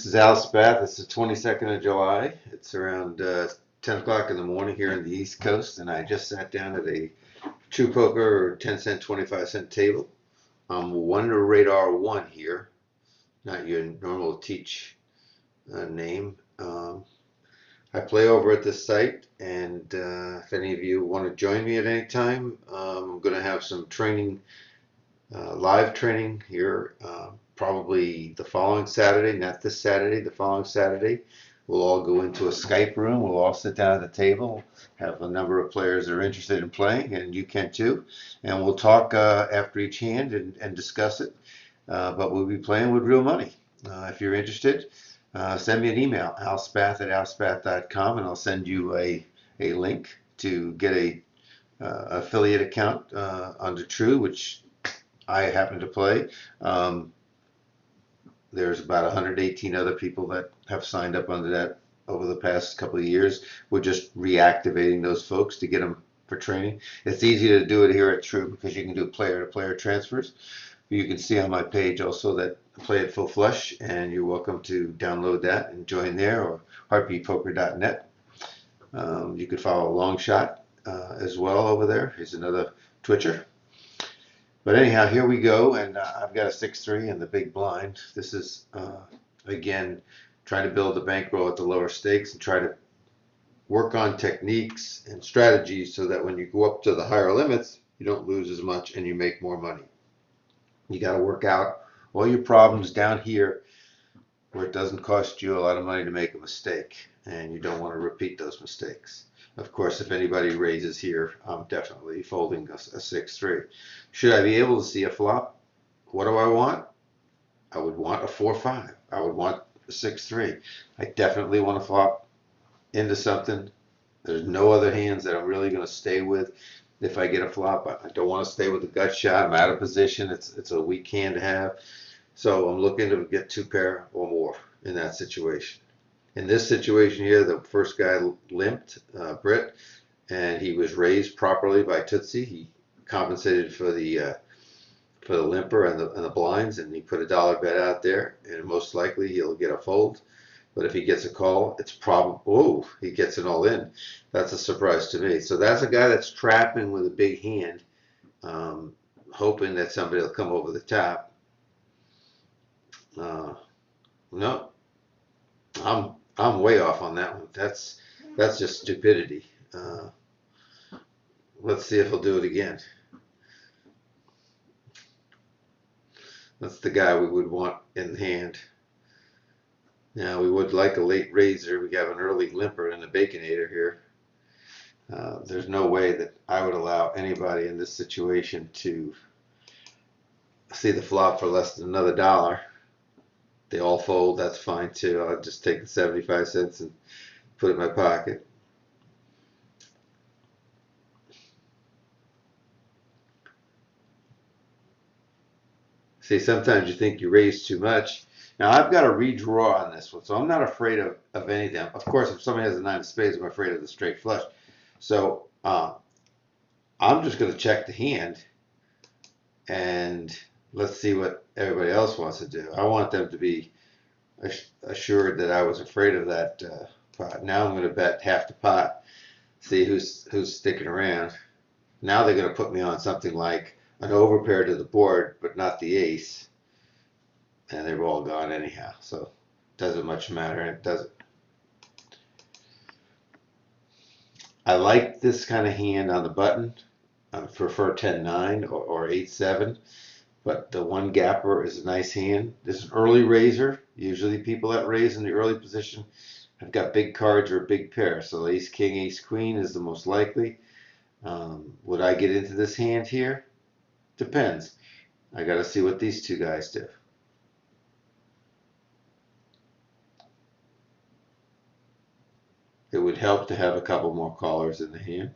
This is Al Spath. It's the 22nd of July. It's around 10 o'clock in the morning here on the East Coast, and I just sat down at a True Poker or 10 cent, 25-cent table. I'm Wonder Radar 1 here, not your normal teach name. I play over at this site, and if any of you want to join me at any time, I'm going to have some training, live training here, probably the following Saturday, not this Saturday, the following Saturday. We'll all go into a Skype room. We'll all sit down at the table, have a number of players that are interested in playing, and you can too. And we'll talk after each hand and discuss it. But we'll be playing with real money. If you're interested, send me an email, alspath@alspath.com, and I'll send you a link to get a affiliate account under True, which I happen to play. There's about 118 other people that have signed up under that over the past couple of years. We're just reactivating those folks to get them for training. It's easy to do it here at True because you can do player-to-player transfers. You can see on my page also that I play at Full Flush, and you're welcome to download that and join there, or heartbeatpoker.net. You can follow Long Shot as well over there. Here's another Twitcher. But anyhow, here we go, and I've got a 6-3 in the big blind. This is, again, trying to build a bankroll at the lower stakes and try to work on techniques and strategies so that when you go up to the higher limits, you don't lose as much and you make more money. You got to work out all your problems down here where it doesn't cost you a lot of money to make a mistake, and you don't want to repeat those mistakes. Of course, if anybody raises here, I'm definitely folding a 6-3. Should I be able to see a flop? What do I want? I would want a 4-5. I would want a 6-3. I definitely want to flop into something. There's no other hands that I'm really going to stay with if I get a flop. I don't want to stay with a gut shot. I'm out of position. It's a weak hand to have. So I'm looking to get 2 pair or more in that situation. In this situation here, the first guy limped, Britt, and he was raised properly by Tootsie. He compensated for the limper and the blinds, and he put a dollar bet out there, and most likely he'll get a fold. But if he gets a call, it's probably, oh, he gets it all in. That's a surprise to me. So that's a guy that's trapping with a big hand, hoping that somebody will come over the top. No, I'm way off on that one. That's just stupidity. Let's see if he'll do it again. That's the guy we would want in hand. Now we would like a late raiser. We have an early limper and a baconator here. There's no way that I would allow anybody in this situation to see the flop for less than another dollar. They all fold, that's fine too. I'll just take the 75 cents and put it in my pocket. See, sometimes you think you raise too much. Now I've got a redraw on this one, so I'm not afraid of anything. Of course, if somebody has a 9 of spades, I'm afraid of the straight flush. So I'm just going to check the hand, and let's see what everybody else wants to do. I want them to be assured that I was afraid of that pot. Now I'm going to bet half the pot, see who's sticking around. Now they're going to put me on something like an overpair to the board, but not the ace. And they've all gone anyhow, so it doesn't much matter. It doesn't. I like this kind of hand on the button. I prefer 10-9 or 8-7. But the one gapper is a nice hand. This is an early raiser. Usually people that raise in the early position have got big cards or a big pair. So ace king, ace queen is the most likely. Would I get into this hand here? Depends. I got to see what these two guys do. It would help to have a couple more callers in the hand.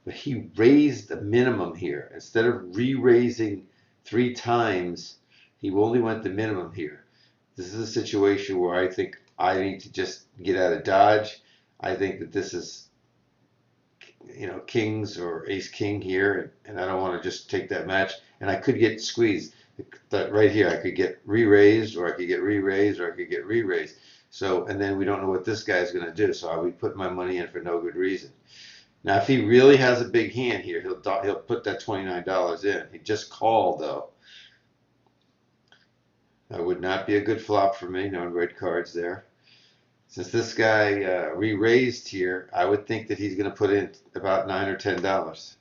But he raised the minimum here. Instead of re-raising 3 times, he only went the minimum here. This is a situation where I think I need to just get out of Dodge. I think that this is, you know, kings or ace king here, and I don't want to just take that match. And I could get squeezed. That right here, I could get re-raised, or I could get re-raised, or I could get re-raised. So, and then we don't know what this guy's going to do. So I'll be putting my money in for no good reason. Now, if he really has a big hand here, he'll put that $29 in. He just called though. That would not be a good flop for me. No red cards there. Since this guy re-raised here, I would think that he's going to put in about $9 or $10.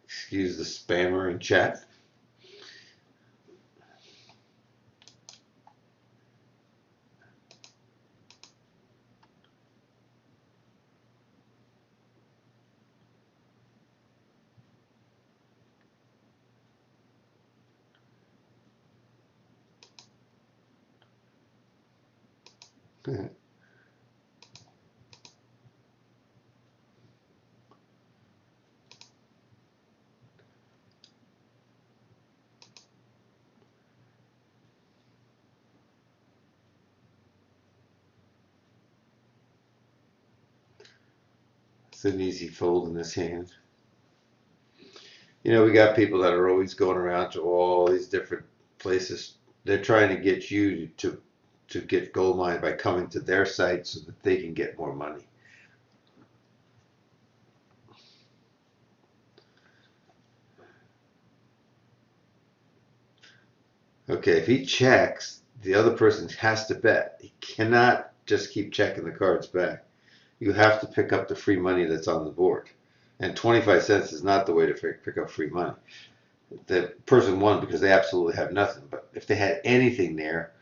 Excuse the spammer in chat. It's an easy fold in this hand. You know, we got people that are always going around to all these different places. They're trying to get you to get gold mine by coming to their site so that they can get more money. Okay, if he checks, the other person has to bet. He cannot just keep checking the cards back. You have to pick up the free money that's on the board. And 25 cents is not the way to pick up free money. The person won because they absolutely have nothing. But if they had anything there,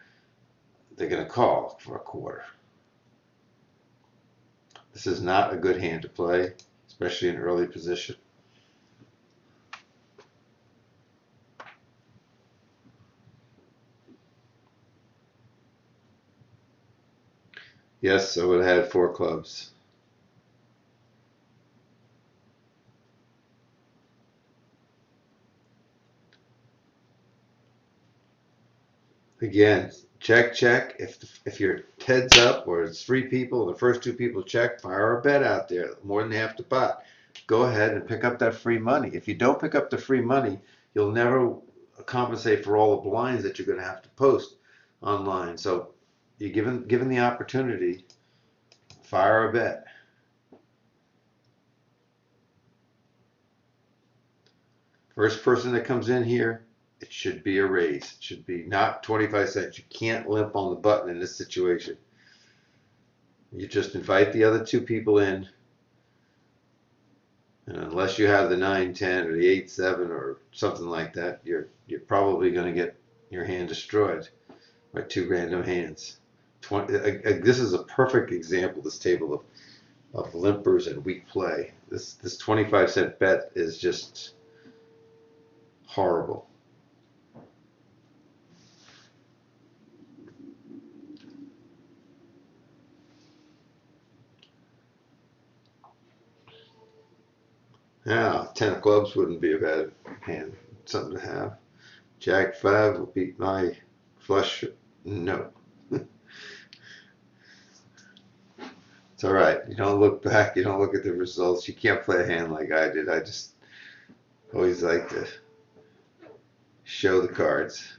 they're going to call for a quarter. This is not a good hand to play, especially in early position. Yes, I would have had 4 clubs. Again, check, check. If your heads up or it's 3 people, the first 2 people check, fire a bet out there, more than half the pot. Go ahead and pick up that free money. If you don't pick up the free money, you'll never compensate for all the blinds that you're going to have to post online. So you're given the opportunity, fire a bet. First person that comes in here, it should be a raise. It should be not 25 cents. You can't limp on the button in this situation. You just invite the other 2 people in, and unless you have the 9-10 or the 8-7 or something like that, you're probably going to get your hand destroyed by 2 random hands. This is a perfect example, this table of limpers and weak play. This 25-cent bet is just horrible. Now, 10 of clubs wouldn't be a bad hand, something to have. Jack 5 will beat my flush. No. It's all right. You don't look back. You don't look at the results. You can't play a hand like I did. I just always like to show the cards.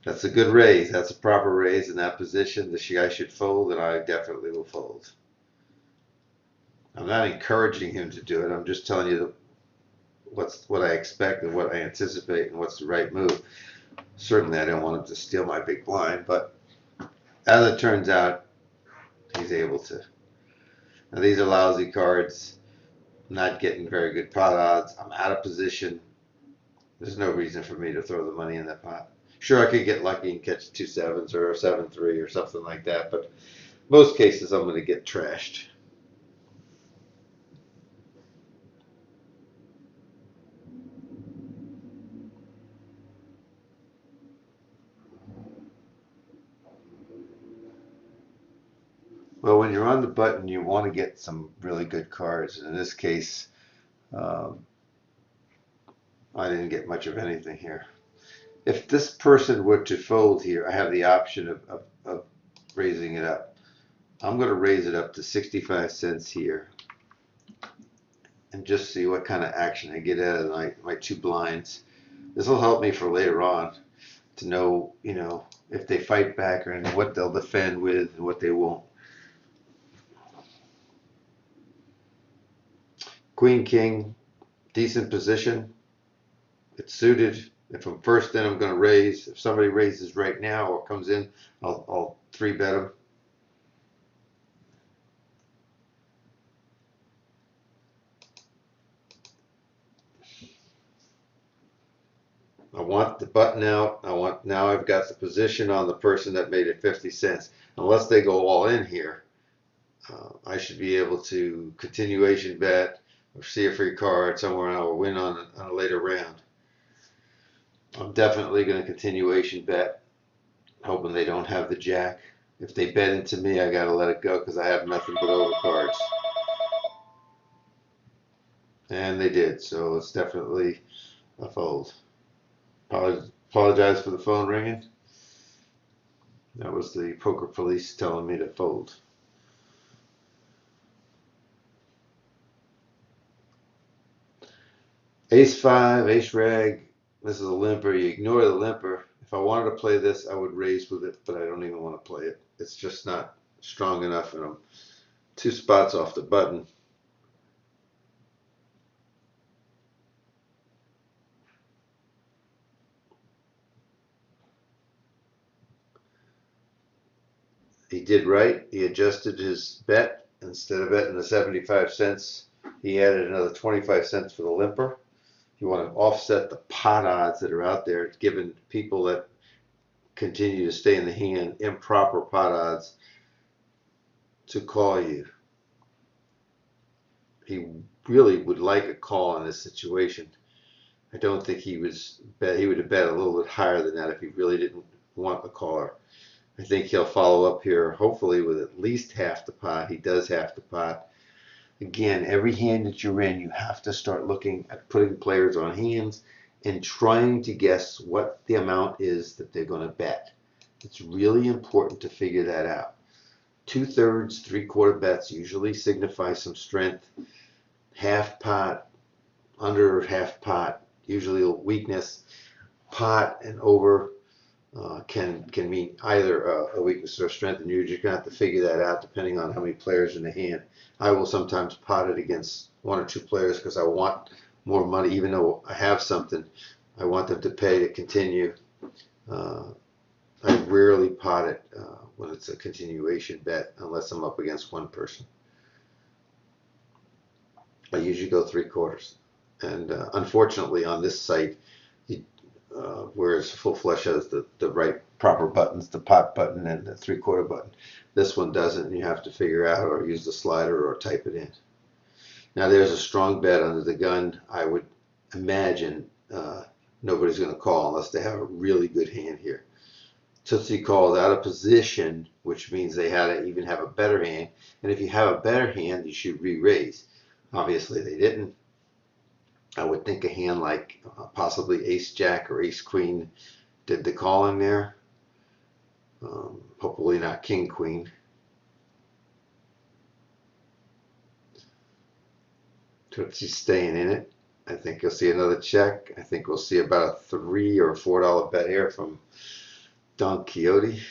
That's a good raise. That's a proper raise in that position. The guy should fold, and I definitely will fold. I'm not encouraging him to do it. I'm just telling you what I expect and what I anticipate and what's the right move. Certainly, I don't want him to steal my big blind, but as it turns out, he's able to. Now, these are lousy cards. I'm not getting very good pot odds. I'm out of position. There's no reason for me to throw the money in that pot. Sure, I could get lucky and catch 2 sevens or a 7-3 or something like that, but most cases I'm going to get trashed. Well, when you're on the button, you want to get some really good cards. And in this case, um, I didn't get much of anything here. If this person were to fold here, I have the option of raising it up. I'm going to raise it up to 65 cents here. and just see what kind of action I get out of my two blinds. This will help me for later on to know, if they fight back or what they'll defend with and what they won't. Queen, king, decent position. It's suited. If I'm first in, I'm going to raise. If somebody raises right now or comes in, I'll three bet them. I want the button out. Now I've got the position on the person that made it 50 cents. Unless they go all in here, I should be able to continuation bet or see a free card somewhere and I will win on a later round. I'm definitely going to continuation bet, hoping they don't have the jack. If they bet into me, I got to let it go because I have nothing but overcards. And they did, so it's definitely a fold. Apologize for the phone ringing. That was the poker police telling me to fold. Ace five, ace rag. This is a limper. You ignore the limper. If I wanted to play this, I would raise with it, but I don't even want to play it. It's just not strong enough, and I'm 2 spots off the button. He did right. He adjusted his bet. Instead of betting the 75 cents, he added another 25 cents for the limper. You want to offset the pot odds that are out there, given people that continue to stay in the hand, improper pot odds to call you. He really would like a call in this situation. I don't think he would have bet a little bit higher than that if he really didn't want a caller. I think he'll follow up here, hopefully with at least half the pot. He does half the pot. Again, every hand that you're in, you have to start looking at putting players on hands and trying to guess what the amount is that they're going to bet. It's really important to figure that out. 2/3, 3/4 bets usually signify some strength. Half pot, under half pot, usually a weakness. Pot and over can mean either a weakness or a strength, and you're just gonna have to figure that out depending on how many players in the hand. I will sometimes pot it against 1 or 2 players because I want more money, even though I have something. I want them to pay to continue. I rarely pot it when it's a continuation bet unless I'm up against one person. I usually go 3/4, and unfortunately on this site, whereas Full Flush has the right proper buttons, the pot button and the 3/4 button. This one doesn't, and you have to figure out or use the slider or type it in. Now there's a strong bet under the gun. I would imagine nobody's going to call unless they have a really good hand here. Tootsie called out of position, which means they had to even have a better hand. And if you have a better hand, you should re-raise. Obviously they didn't. I would think a hand like possibly ace jack or ace queen did the calling there. Hopefully not king queen. Tootsie's staying in it. I think you'll see another check. I think we'll see about a $3 or $4 bet here from Don Quixote.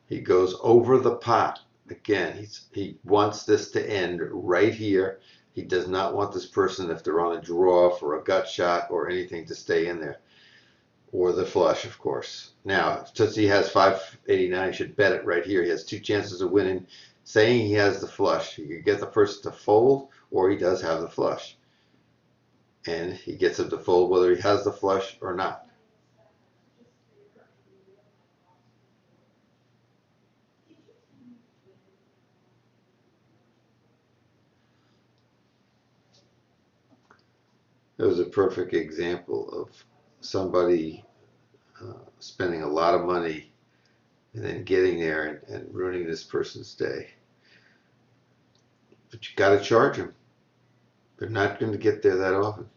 He goes over the pot. Again, he wants this to end right here. He does not want this person, if they're on a draw for a gut shot or anything, to stay in there. Or the flush, of course. Now, if Tootsie has 589, he should bet it right here. He has 2 chances of winning, saying he has the flush. He could get the person to fold, or he does have the flush. And he gets him to fold whether he has the flush or not. It was a perfect example of somebody spending a lot of money and then getting there and ruining this person's day. But you got to charge them. They're not going to get there that often.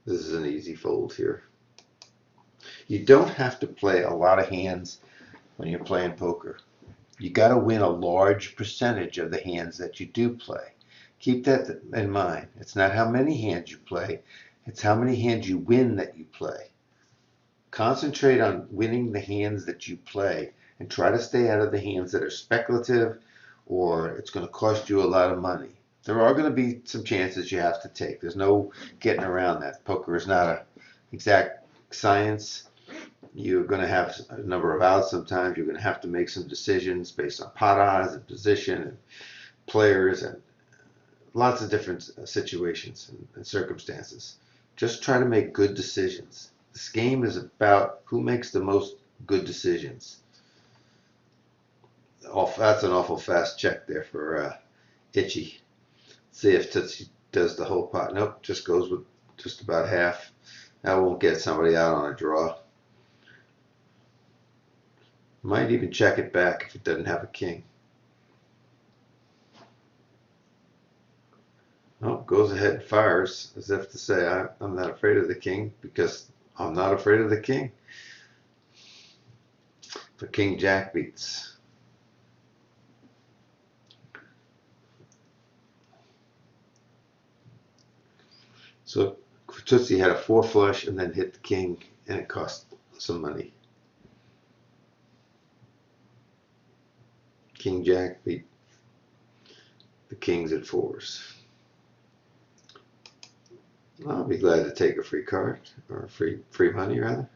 This is an easy fold here. You don't have to play a lot of hands when you're playing poker. You got to win a large percentage of the hands that you do play. Keep that in mind. It's not how many hands you play, it's how many hands you win that you play. Concentrate on winning the hands that you play and try to stay out of the hands that are speculative or it's going to cost you a lot of money. There are going to be some chances you have to take. There's no getting around that. Poker is not an exact science. You're going to have a number of outs sometimes. You're going to have to make some decisions based on pot odds and position and players and lots of different situations and circumstances. Just try to make good decisions. This game is about who makes the most good decisions. That's an awful fast check there for Itchy. See if Tootsie does the whole pot. Nope, just goes with just about half. That won't get somebody out on a draw. Might even check it back if it doesn't have a king. Oh, goes ahead and fires as if to say, I'm not afraid of the king because I'm not afraid of the king. The king jack beats. So Tootsie had a 4 flush and then hit the king and it cost some money. King jack beat the kings at 4s. I'll be glad to take a free card or free money rather.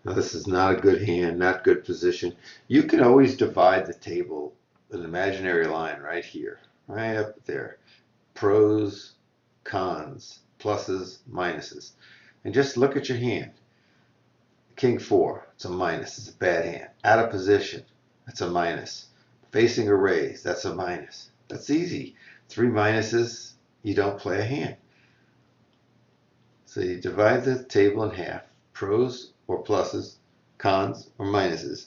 Now this is not a good hand, not good position. You can always divide the table, an imaginary line right here, right up there. Pros, cons, pluses, minuses. And just look at your hand. King 4, it's a minus, it's a bad hand. Out of position, that's a minus. Facing a raise, that's a minus. That's easy. 3 minuses, you don't play a hand. So you divide the table in half, pros or pluses, cons or minuses.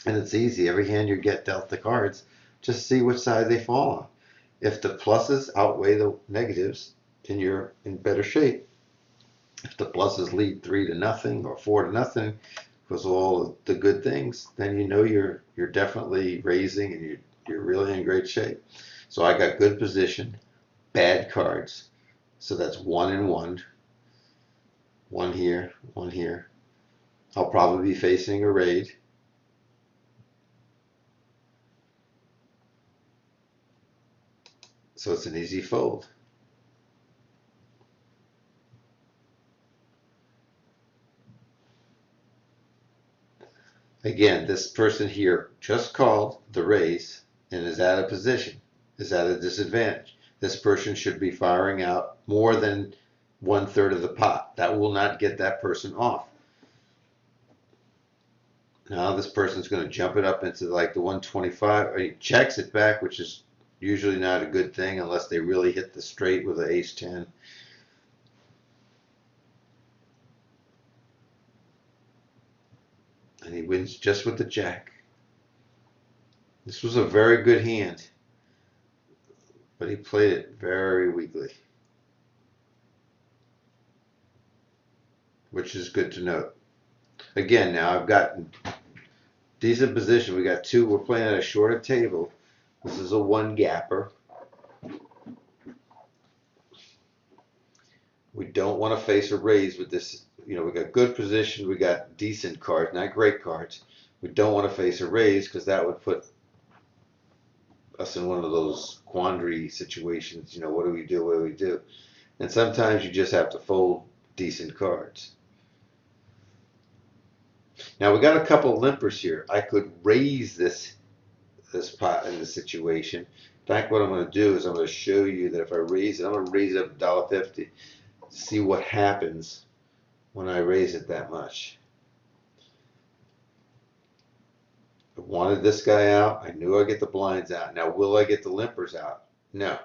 And it's easy. Every hand you get dealt the cards, just see which side they fall on. If the pluses outweigh the negatives, then you're in better shape. If the pluses lead 3-0 or 4-0 because of all the good things, then you know you're definitely raising and you're really in great shape. So I got good position, bad cards. So that's 1 and 1. 1 here, 1 here. I'll probably be facing a raid. So it's an easy fold. Again, this person here just called the raise and is out of position, is at a disadvantage. This person should be firing out more than 1/3 of the pot. That will not get that person off. Now this person's going to jump it up into like the 125, or he checks it back, which is usually not a good thing unless they really hit the straight with an ace-10. And he wins just with the jack. This was a very good hand, but he played it very weakly, which is good to note. Again, now I've got decent position. We got 2. We're playing at a shorter table. This is a 1 gapper. We don't want to face a raise with this. You know, we got good position. We got decent cards, not great cards. We don't want to face a raise because that would put us in one of those quandary situations. You know, what do we do? What do we do? And sometimes you just have to fold decent cards. Now we got a couple limpers here. I could raise this pot in this situation. In fact, what I'm going to do is I'm going to show you that if I raise it, I'm going to raise it up $1.50. See what happens when I raise it that much. I wanted this guy out. I knew I'd get the blinds out. Now, will I get the limpers out? No.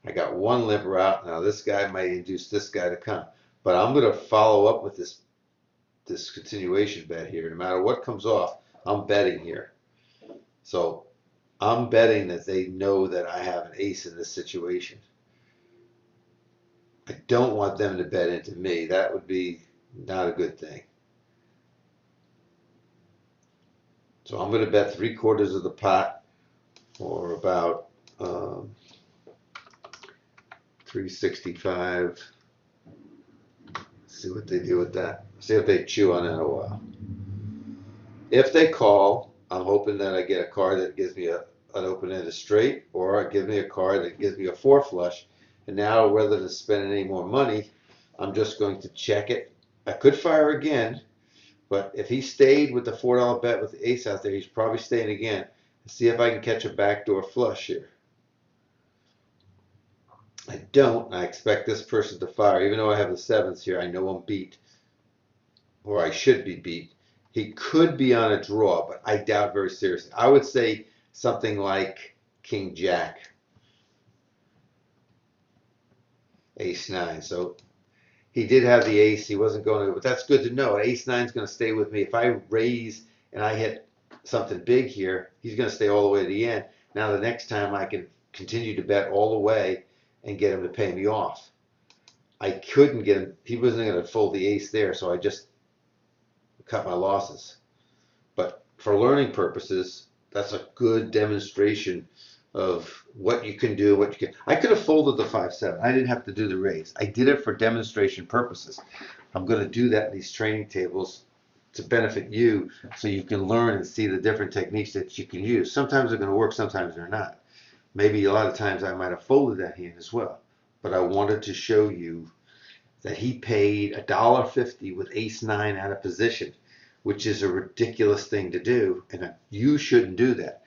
I got 1 limper out. Now, this guy might induce this guy to come. But I'm going to follow up with this continuation bet here. No matter what comes off, I'm betting here. So I'm betting that they know that I have an ace in this situation. I don't want them to bet into me. That would be not a good thing. So I'm going to bet 3/4 of the pot, or about 365. See what they do with that. See if they chew on that a while. If they call, I'm hoping that I get a card that gives me an open-ended straight, or give me a card that gives me a 4 flush. And now, rather than spending any more money, I'm just going to check it. I could fire again, but if he stayed with the $4 bet with the ace out there, he's probably staying again. See if I can catch a backdoor flush here. I don't. I expect this person to fire. Even though I have the sevens here, I know I'm beat, or I should be beat. He could be on a draw, but I doubt very seriously. I would say something like King Jack, Ace 9. So he did have the ace. He wasn't going to, but that's good to know. Ace 9 is going to stay with me. If I raise and I hit something big here, he's going to stay all the way to the end. Now the next time I can continue to bet all the way and get him to pay me off. I couldn't get him. He wasn't going to fold the ace there, so I just cut my losses. But for learning purposes, that's a good demonstration of what you can do, what you can. I could have folded the 5-7. I didn't have to do the raise. I did it for demonstration purposes. I'm going to do that in these training tables to benefit you, so you can learn and see the different techniques that you can use. Sometimes they're going to work, sometimes they're not. Maybe a lot of times I might have folded that hand as well. But I wanted to show you that he paid $1.50 with ace 9 out of position, which is a ridiculous thing to do, and you shouldn't do that.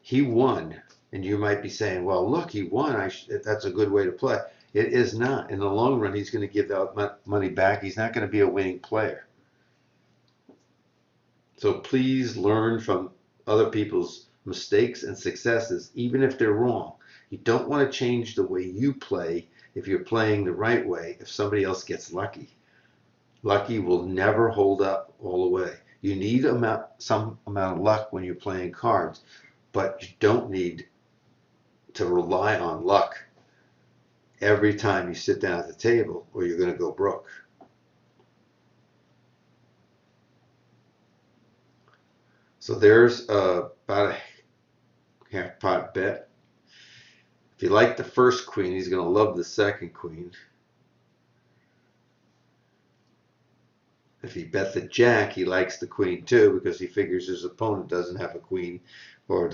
He won, and you might be saying, well, look, he won. That's a good way to play. It is not. In the long run, he's going to give that money back. He's not going to be a winning player. So please learn from other people's mistakes and successes, even if they're wrong. You don't want to change the way you play if you're playing the right way if somebody else gets lucky. Lucky will never hold up all the way. You need some amount of luck when you're playing cards, but you don't need to rely on luck every time you sit down at the table, or you're going to go broke. So there's about a half pot bet. If you like the first queen, he's going to love the second queen. If he bet the jack, he likes the queen too, because he figures his opponent doesn't have a queen, or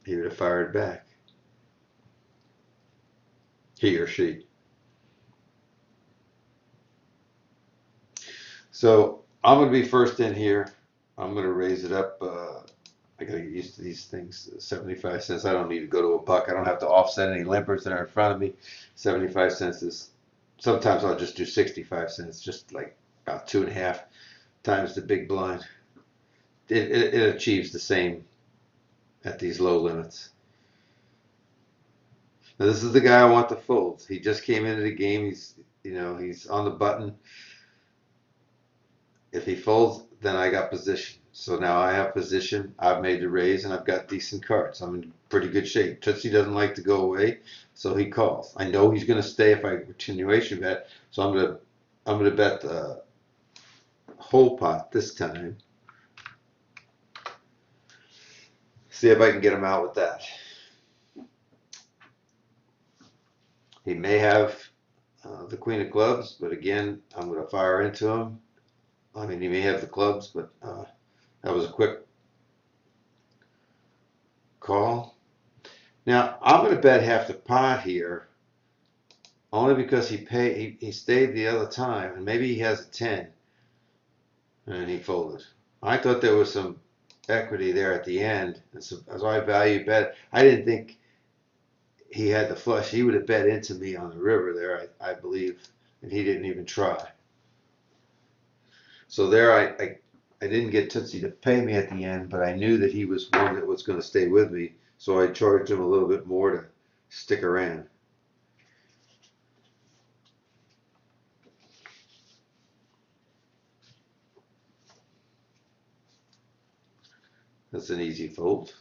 he would have fired back. He or she. So I'm going to be first in here. I'm going to raise it up. I got to get used to these things. 75 cents. I don't need to go to a buck. I don't have to offset any limpers that are in front of me. 75 cents is. Sometimes I'll just do 65 cents, just like about 2.5 times the big blind. It achieves the same at these low limits. Now this is the guy I want to fold. He just came into the game. He's on the button. If he folds, then I got position. So now I have position. I've made the raise, and I've got decent cards. I'm in pretty good shape. Tootsie doesn't like to go away, so he calls. I know he's going to stay if I continuation bet, so I'm going to bet the whole pot this time. See if I can get him out with that. He may have the queen of clubs, but again, I'm going to fire into him. I mean, he may have the clubs, but that was a quick call. Now, I'm going to bet half the pot here, only because he stayed the other time, and maybe he has a 10, and he folded. I thought there was some equity there at the end, and so I value bet. I didn't think he had the flush. He would have bet into me on the river there, I believe, and he didn't even try. So there, I didn't get Tootsie to pay me at the end, but I knew that he was one that was going to stay with me, so I charged him a little bit more to stick around. That's an easy fold.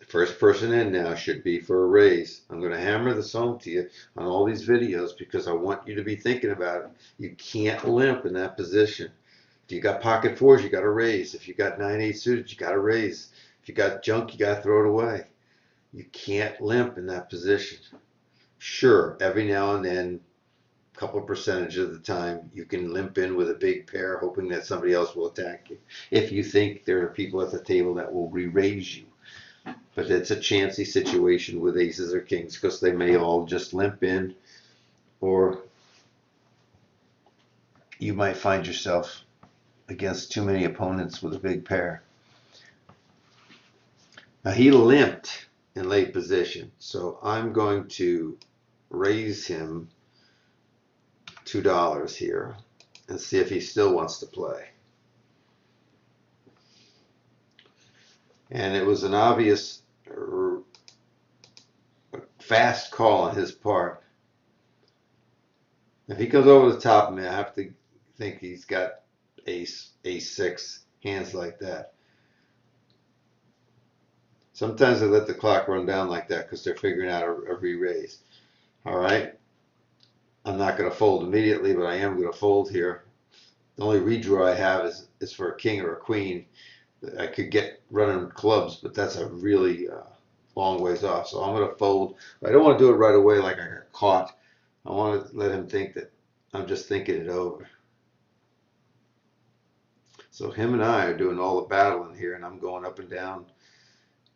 First person in now should be for a raise. I'm going to hammer this home to you on all these videos because I want you to be thinking about it. You can't limp in that position. If you got pocket fours, you got to raise. If you got 9-8 suited, you got to raise. If you got junk, you got to throw it away. You can't limp in that position. Sure, every now and then, a couple of percentage of the time, you can limp in with a big pair, hoping that somebody else will attack you. If you think there are people at the table that will re-raise you. But it's a chancy situation with aces or kings because they may all just limp in, or you might find yourself against too many opponents with a big pair. Now he limped in late position, so I'm going to raise him $2 here and see if he still wants to play. And it was an obvious fast call on his part. If he comes over the top of me, I have to think he's got ace, ace-6, hands like that. Sometimes they let the clock run down like that because they're figuring out a re-raise. All right. I'm not going to fold immediately, but I am going to fold here. The only redraw I have is for a king or a queen. I could get running clubs, but that's a really long ways off. So I'm going to fold. I don't want to do it right away like I got caught. I want to let him think that I'm just thinking it over. So him and I are doing all the battling here, and I'm going up and down.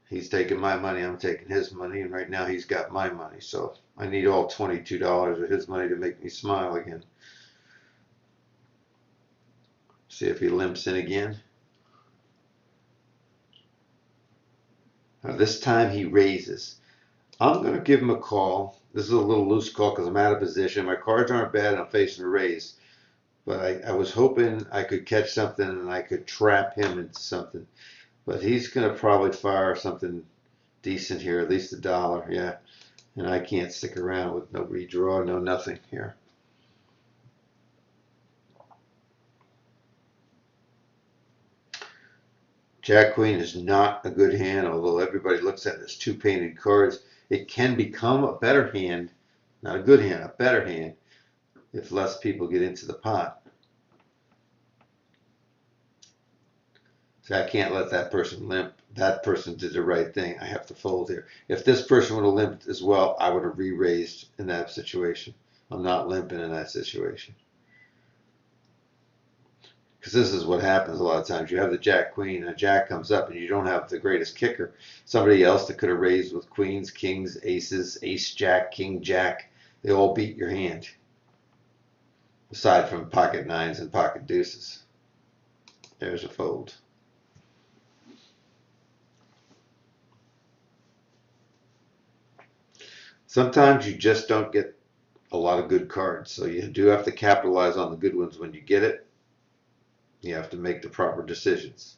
He's taking my money, I'm taking his money, and right now he's got my money. So I need all $22 of his money to make me smile again. See if he limps in again. Now this time he raises. I'm going to give him a call. This is a little loose call because I'm out of position. My cards aren't bad and I'm facing a raise. But I was hoping I could catch something and I could trap him into something. But he's going to probably fire something decent here, at least $1, yeah. And I can't stick around with no redraw, no nothing here. Jack Queen is not a good hand, although everybody looks at it as two painted cards. It can become a better hand, not a good hand, a better hand, if less people get into the pot. So I can't let that person limp. That person did the right thing. I have to fold here. If this person would have limped as well, I would have re-raised in that situation. I'm not limping in that situation. Because this is what happens a lot of times. You have the Jack Queen, and a Jack comes up, and you don't have the greatest kicker. Somebody else that could have raised with queens, kings, aces, ace Jack, king Jack, they all beat your hand. Aside from pocket nines and pocket deuces. There's a fold. Sometimes you just don't get a lot of good cards, so you do have to capitalize on the good ones when you get it. You have to make the proper decisions.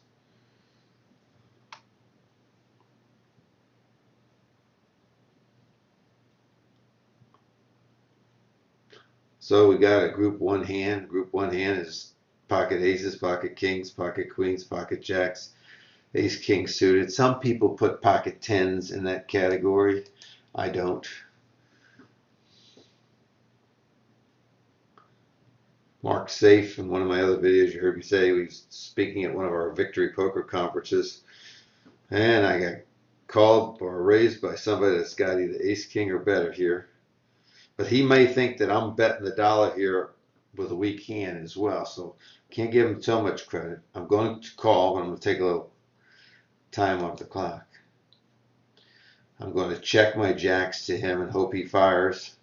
So we got a group one hand. Group one hand is pocket aces, pocket kings, pocket queens, pocket jacks, ace king suited. Some people put pocket tens in that category. I don't. Mark Safe, in one of my other videos, you heard me say he was speaking at one of our victory poker conferences, and I got called or raised by somebody that's got either ace king or better here. But he may think that I'm betting $1 here with a weak hand as well, so can't give him so much credit. I'm going to call, but I'm going to take a little time off the clock. I'm going to check my jacks to him and hope he fires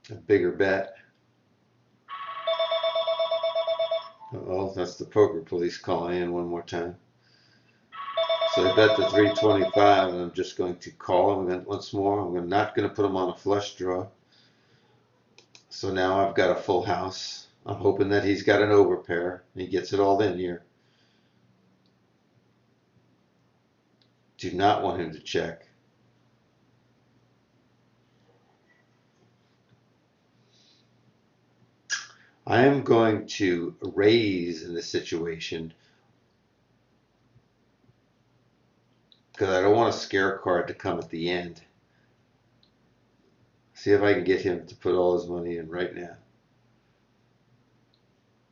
a bigger bet. Oh, that's the poker police calling in one more time. So I bet the 325, and I'm just going to call him once more. I'm not going to put him on a flush draw. So now I've got a full house. I'm hoping that he's got an overpair. He gets it all in here. Do not want him to check. I am going to raise in this situation because I don't want a scare card to come at the end. See if I can get him to put all his money in right now.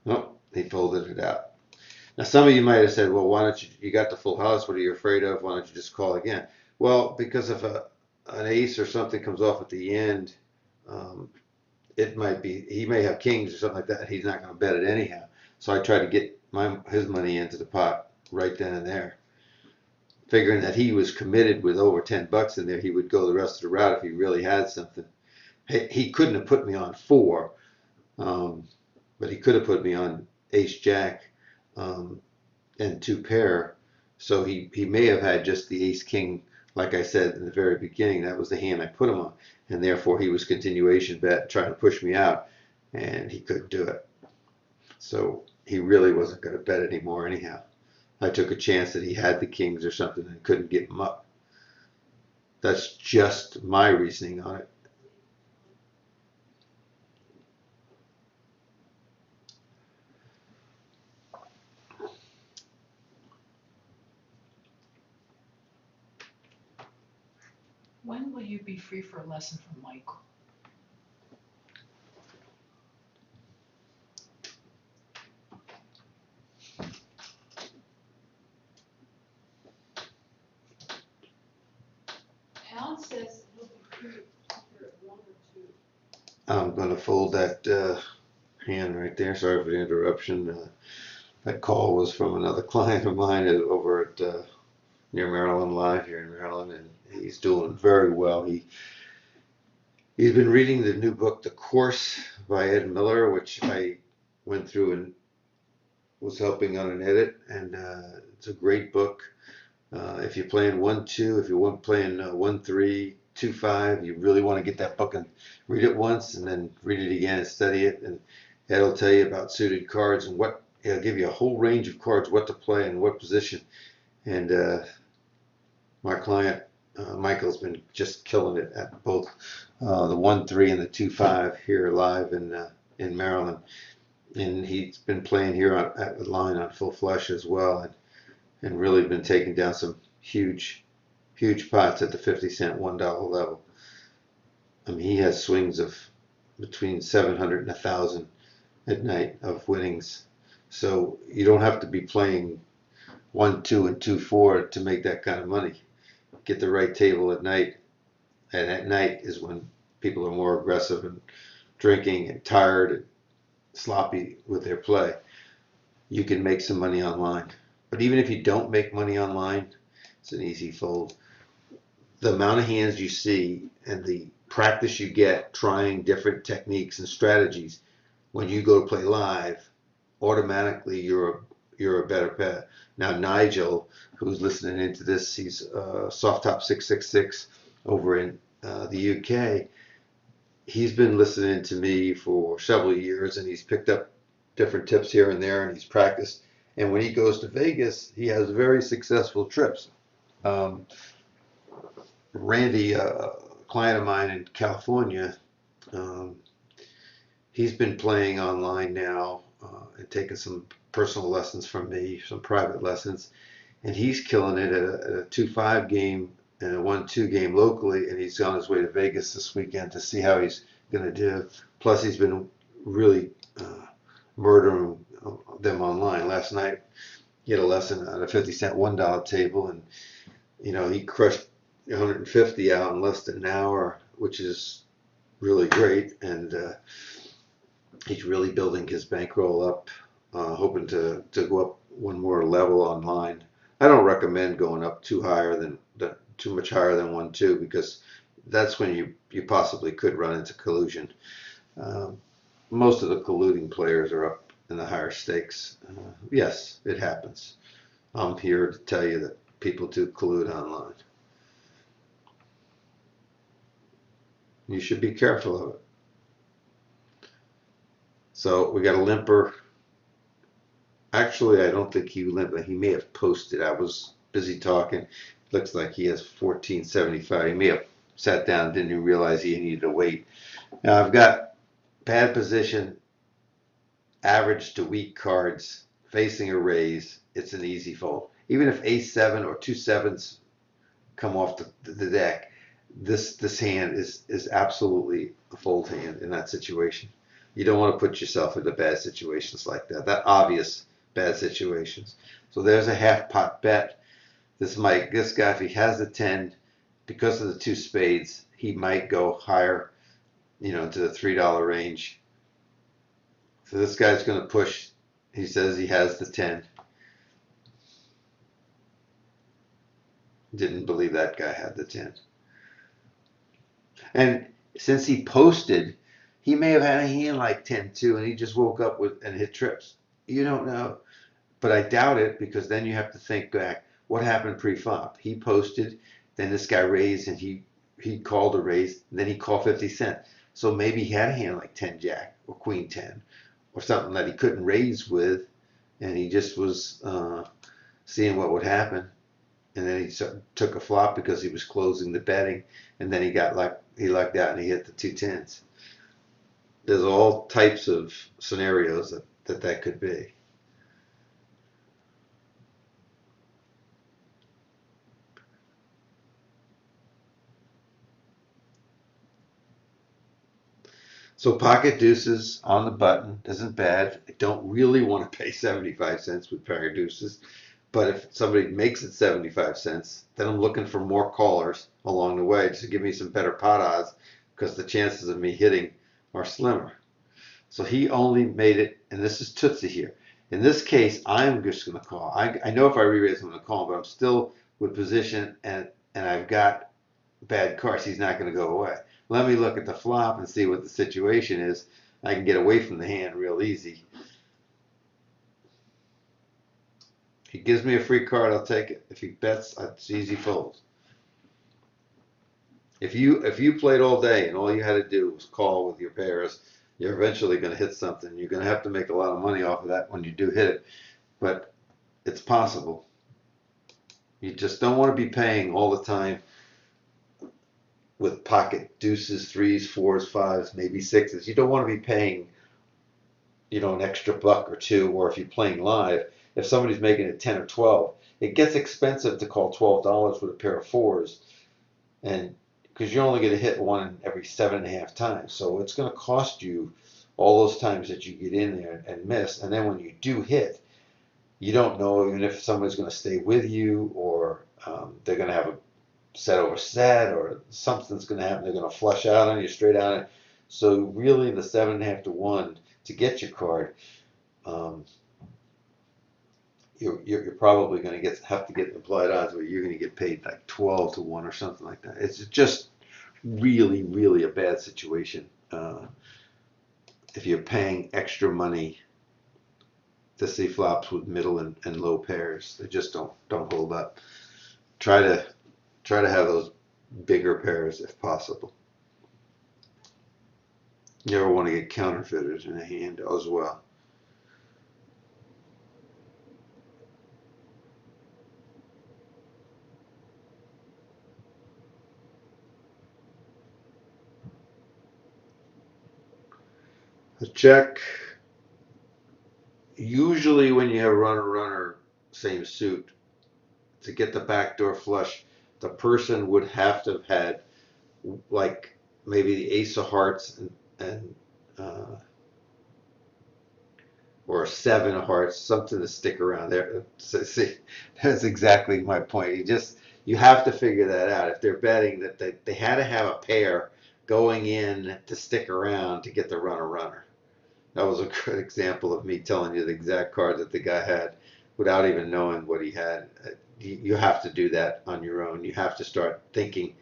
Oh, he folded it out. Now, some of you might have said, well, why don't you got the full house, what are you afraid of? Why don't you just call again? Well, because if an ace or something comes off at the end, um, it might be, he may have kings or something like that. He's not going to bet it anyhow. So I try to get his money into the pot right then and there, figuring that he was committed with over $10 in there. He would go the rest of the route if he really had something. He couldn't have put me on 4, but he could have put me on ace jack and 2 pair. So he may have had just the ace king, like I said in the very beginning. That was the hand I put him on, and therefore he was continuation bet trying to push me out, and he couldn't do it. So he really wasn't going to bet anymore anyhow. I took a chance that he had the kings or something and couldn't get him up. That's just my reasoning on it. When will you be free for a lesson from Michael? Alan says he'll be free after 1 or 2. I'm going to fold that hand right there. Sorry for the interruption. That call was from another client of mine over at near Maryland Live here in Maryland, and he's doing very well. He's been reading the new book, The Course by Ed Miller, which I went through and was helping on an edit, and it's a great book. If you're playing 1-2, if you're playing 1-3, 2-5, you really want to get that book and read it once and then read it again and study it. And it'll tell you about suited cards and it'll give you a whole range of cards, what to play and what position. And my client, Michael's been just killing it at both the 1-3 and the 2-5 here live in Maryland. And he's been playing here at the line on Full Flush as well. And really been taking down some huge pots at the 50-cent, $1 level. I mean, he has swings of between 700 and 1,000 at night of winnings. So you don't have to be playing 1-2 and 2-4 to make that kind of money. Get the right table at night, and at night is when people are more aggressive and drinking and tired and sloppy with their play. You can make some money online. But even if you don't make money online, it's an easy fold. The amount of hands you see and the practice you get trying different techniques and strategies when you go to play live, automatically you're a better bet. Now Nigel, who's listening into this, he's Soft Top 666 over in the UK. He's been listening to me for several years, and he's picked up different tips here and there, and he's practiced. And when he goes to Vegas, he has very successful trips. Randy, a client of mine in California, he's been playing online now and taking some personal lessons from me, some private lessons, and he's killing it at a 2-5 game and a 1-2 game locally, and he's on his way to Vegas this weekend to see how he's going to do. Plus, he's been really murdering them online. Last night, he had a lesson at a 50-cent $1 table, and he crushed 150 out in less than an hour, which is really great. And he's really building his bankroll up, hoping to go up one more level online. I don't recommend going up too much higher than 1-2, because that's when you possibly could run into collusion. Most of the colluding players are up in the higher stakes. Yes, it happens. I'm here to tell you that people do collude online. You should be careful of it. So we got a limper. Actually, I don't think he limped. He may have posted. I was busy talking. Looks like he has 1475. He may have sat down, didn't even realize he needed to wait. Now I've got bad position, average to weak cards, facing a raise. It's an easy fold. Even if ace 7 or 2 sevens come off the deck. This hand is absolutely a fold hand in that situation. You don't want to put yourself into bad situations like that. That obvious bad situations. So there's a half pot bet. This guy, if he has the 10, because of the two spades, he might go higher, to the $3 range. So this guy's going to push. He says he has the 10. Didn't believe that guy had the 10. And since he posted, he may have had a hand like 10 too, and he just woke up with and hit trips. You don't know. But I doubt it, because then you have to think back. What happened pre-flop? He posted, then this guy raised, and he called a raise, and then he called 50 cents. So maybe he had a hand like 10 jack or queen 10 or something that he couldn't raise with, and he just was seeing what would happen. And then he took a flop because he was closing the betting, and then he lucked out and he hit the two tens. There's all types of scenarios that could be. So pocket deuces on the button isn't bad. I don't really want to pay 75 cents with pair of deuces. But if somebody makes it 75 cents, then I'm looking for more callers along the way just to give me some better pot odds, because the chances of me hitting are slimmer. So he only made it, and this is Tootsie here. In this case, I'm just going to call. I know if I re-raise, I'm going to call, but I'm still with position, and I've got bad cards. He's not going to go away. Let me look at the flop and see what the situation is. I can get away from the hand real easy. If he gives me a free card, I'll take it. If he bets, it's easy fold. If you played all day and all you had to do was call with your pairs, you're eventually going to hit something. You're going to have to make a lot of money off of that when you do hit it, but it's possible. You just don't want to be paying all the time with pocket deuces, threes, fours, fives, maybe sixes. You don't want to be paying, an extra buck or two, or if you're playing live, if somebody's making it 10 or 12, it gets expensive to call $12 with a pair of fours, and because you're only going to hit one every 7.5 times. So it's going to cost you all those times that you get in there and miss. And then when you do hit, you don't know even if somebody's going to stay with you, or they're going to have a set over set, or something's going to happen. They're going to flush out on you, straight on it. So really the 7.5 to 1 to get your card, you're probably going to have to get implied odds where you're going to get paid like 12 to 1 or something like that. It's just really, really a bad situation if you're paying extra money to see flops with middle and low pairs. They just don't hold up. Try to have those bigger pairs if possible. You never want to get counterfeiters in a hand as well. A check. Usually when you have runner, same suit, to get the backdoor flush, the person would have to have had like maybe the ace of hearts and uh, or a 7 of hearts, something to stick around there. So, see, that's exactly my point. You have to figure that out. If they're betting that they had to have a pair going in to stick around to get the runner. That was a good example of me telling you the exact card that the guy had without even knowing what he had. You have to do that on your own. You have to start thinking,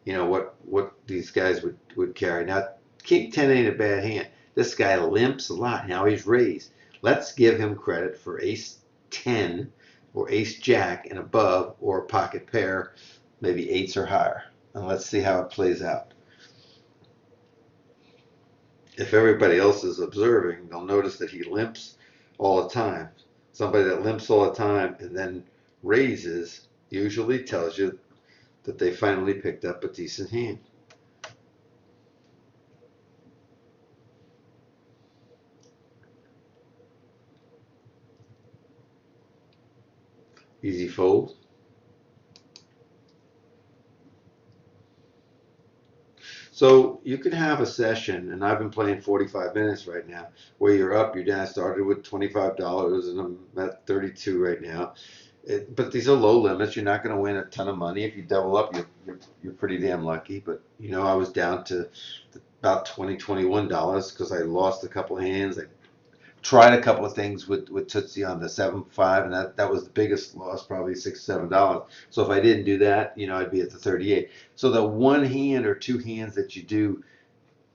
what these guys would carry. Now, King 10 ain't a bad hand. This guy limps a lot. Now he's raised. Let's give him credit for ace 10 or ace jack and above, or a pocket pair, maybe eights or higher. And let's see how it plays out. If everybody else is observing, they'll notice that he limps all the time. Somebody that limps all the time and then raises usually tells you that they finally picked up a decent hand. Easy fold. So you can have a session, and I've been playing 45 minutes right now, where you're up, you're down. I started with $25, and I'm at 32 right now. But these are low limits. You're not going to win a ton of money. If you double up, you're pretty damn lucky. But I was down to about $21 because I lost a couple of hands. I tried a couple of things with Tootsie on the 7-5, and that was the biggest loss, probably $6 7. So if I didn't do that, I'd be at the 38. So the one hand or two hands that you do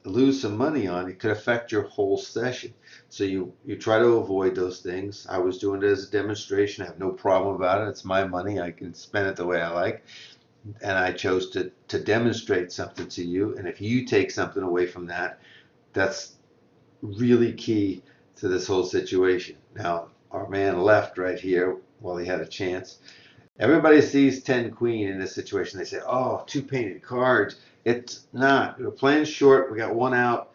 lose some money on, it could affect your whole session. So you try to avoid those things. I was doing it as a demonstration. I have no problem about it. It's my money. I can spend it the way I like. And I chose to demonstrate something to you. And if you take something away from that, that's really key to this whole situation. Now, our man left right here while he had a chance. Everybody sees 10 queen in this situation. They say, oh, two painted cards. It's not. We're playing short. We got one out.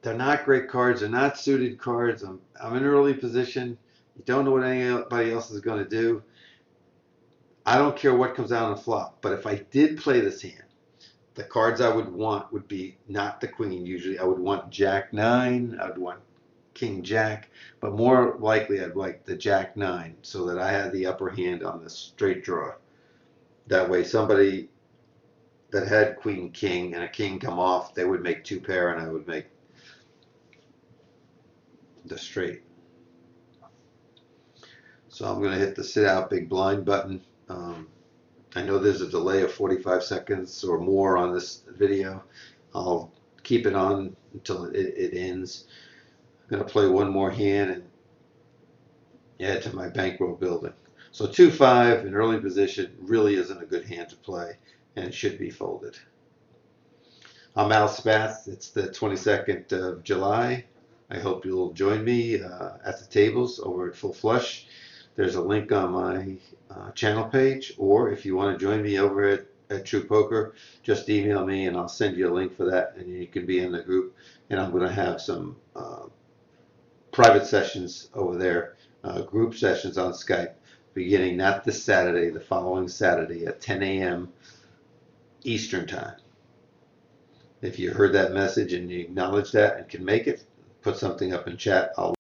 They're not great cards. They're not suited cards. I'm in early position. You don't know what anybody else is going to do. I don't care what comes out on the flop. But if I did play this hand, the cards I would want would be not the queen usually. I would want Jack 9. I would want King Jack. But more likely, I'd like the Jack 9 so that I had the upper hand on the straight draw. That way, somebody that had Queen King and a King come off, they would make two pair and I would make the straight. So I'm going to hit the sit out big blind button. I know there's a delay of 45 seconds or more on this video. I'll keep it on until it ends. I'm going to play one more hand and add to my bankroll building. So 2-5 in early position really isn't a good hand to play and it should be folded. I'm Al Spath. It's the 22nd of July. I hope you'll join me at the tables over at Full Flush. There's a link on my channel page, or if you want to join me over at True Poker, just email me and I'll send you a link for that, and you can be in the group. And I'm going to have some private sessions over there, group sessions on Skype, beginning not this Saturday, the following Saturday at 10 a.m. Eastern Time. If you heard that message and you acknowledge that and can make it, put something up in chat. I'll